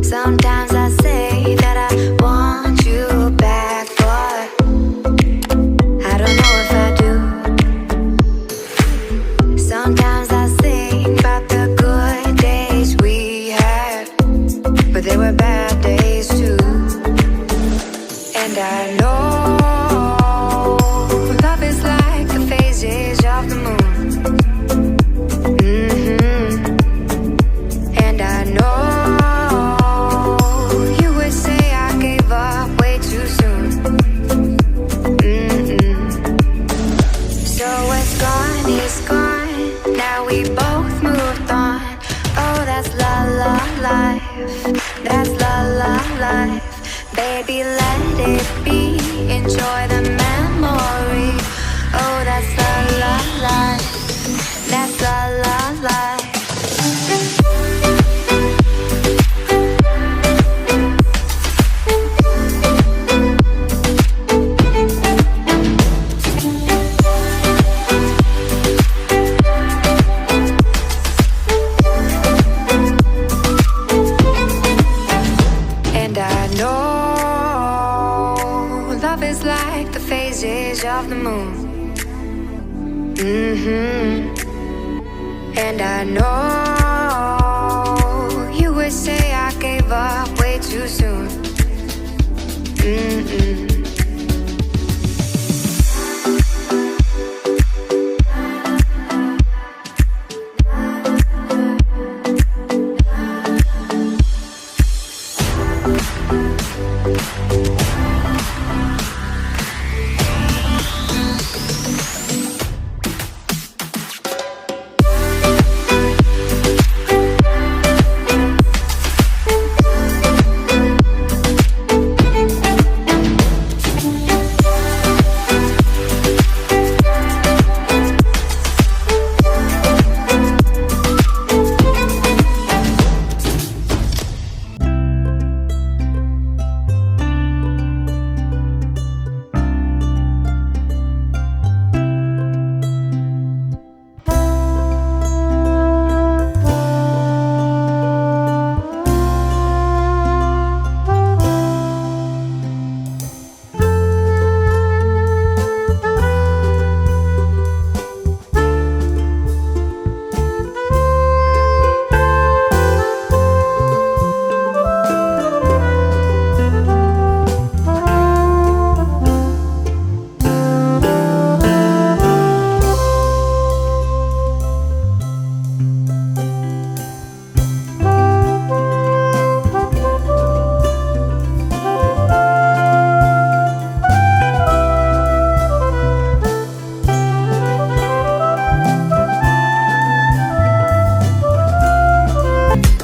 Sometimes I say that I want you back, but I don't know if I do. Sometimes I think about the good days we had, but there were bad days too. And I know love is like the phases of the moon. And I know you would say I gave up way too soon. So what's gone is gone. Now we both moved on. Oh, that's la la life. That's la la life. Baby, let it be. Enjoy the memory. Oh, that's la la life. That's la la life. And I know love is like the phases of the moon. And I know you would say I gave up way too soon.